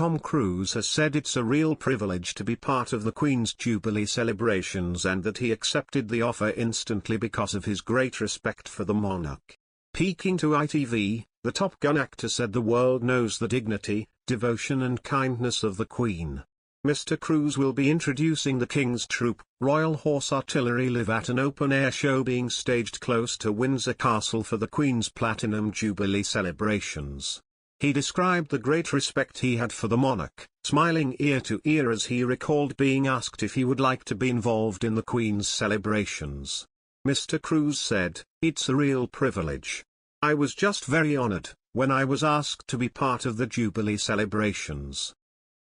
Tom Cruise has said it's a real privilege to be part of the Queen's Jubilee celebrations and that he accepted the offer instantly because of his great respect for the monarch. Speaking to ITV, the Top Gun actor said the world knows the dignity, devotion and kindness of the Queen. Mr. Cruise will be introducing the King's Troop, Royal Horse Artillery live at an open-air show being staged close to Windsor Castle for the Queen's Platinum Jubilee celebrations. He described the great respect he had for the monarch, smiling ear to ear as he recalled being asked if he would like to be involved in the Queen's celebrations. Mr. Cruise said, "It's a real privilege. I was just very honored when I was asked to be part of the Jubilee celebrations.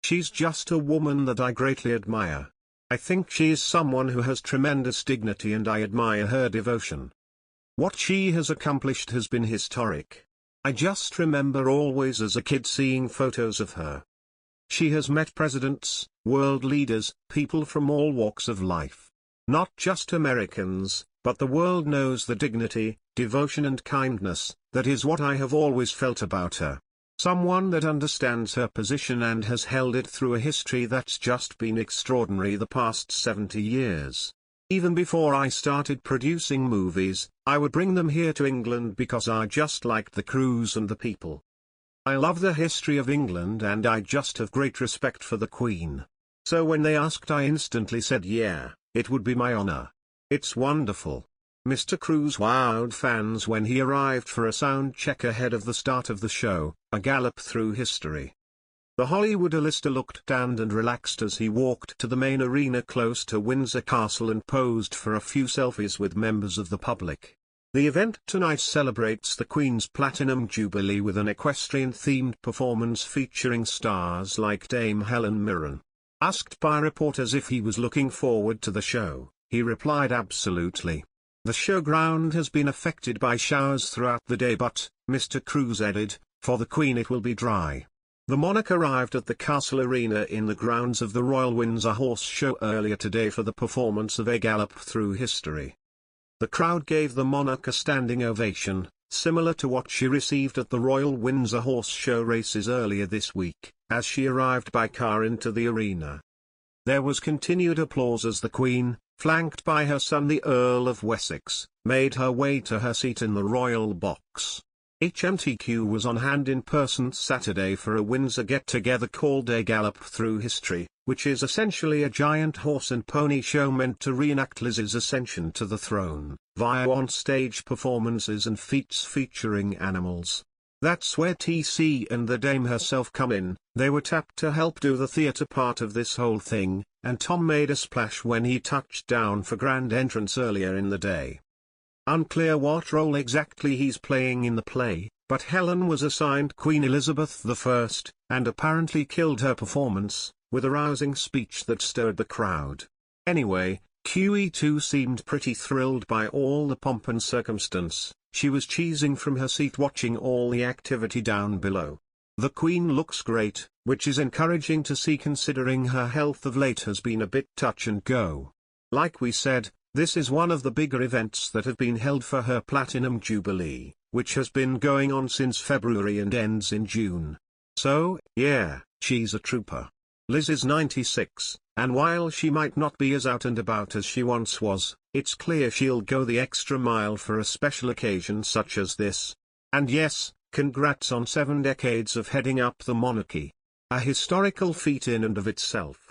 She's just a woman that I greatly admire. I think she is someone who has tremendous dignity and I admire her devotion. What she has accomplished has been historic. I just remember always as a kid seeing photos of her. She has met presidents, world leaders, people from all walks of life. Not just Americans, but the world knows the dignity, devotion and kindness. That is what I have always felt about her. Someone that understands her position and has held it through a history that's just been extraordinary the past 70 years. Even before I started producing movies, I would bring them here to England because I just liked the cruise and the people. I love the history of England and I just have great respect for the Queen. So when they asked I instantly said yeah, it would be my honor. It's wonderful." Mr. Cruise wowed fans when he arrived for a sound check ahead of the start of the show, a gallop through history. The Hollywood A-lister looked tanned and relaxed as he walked to the main arena close to Windsor Castle and posed for a few selfies with members of the public. The event tonight celebrates the Queen's Platinum Jubilee with an equestrian-themed performance featuring stars like Dame Helen Mirren. Asked by reporters if he was looking forward to the show, he replied absolutely. The showground has been affected by showers throughout the day but, Mr. Cruise added, for the Queen it will be dry. The monarch arrived at the Castle Arena in the grounds of the Royal Windsor Horse Show earlier today for the performance of A Gallop Through History. The crowd gave the monarch a standing ovation, similar to what she received at the Royal Windsor Horse Show races earlier this week, as she arrived by car into the arena. There was continued applause as the Queen, flanked by her son the Earl of Wessex, made her way to her seat in the royal box. HMTQ was on hand in person Saturday for a Windsor get-together called A Gallop Through History, which is essentially a giant horse and pony show meant to reenact Liz's ascension to the throne, via on-stage performances and feats featuring animals. That's where TC and the Dame herself come in. They were tapped to help do the theatre part of this whole thing, and Tom made a splash when he touched down for grand entrance earlier in the day. Unclear what role exactly he's playing in the play, but Helen was assigned Queen Elizabeth I, and apparently killed her performance, with a rousing speech that stirred the crowd. Anyway, QE2 seemed pretty thrilled by all the pomp and circumstance. She was cheesing from her seat watching all the activity down below. The Queen looks great, which is encouraging to see considering her health of late has been a bit touch and go. Like we said, this is one of the bigger events that have been held for her Platinum Jubilee, which has been going on since February and ends in June. So, yeah, she's a trooper. Liz is 96, and while she might not be as out and about as she once was, it's clear she'll go the extra mile for a special occasion such as this. And yes, congrats on 7 decades of heading up the monarchy. A historical feat in and of itself.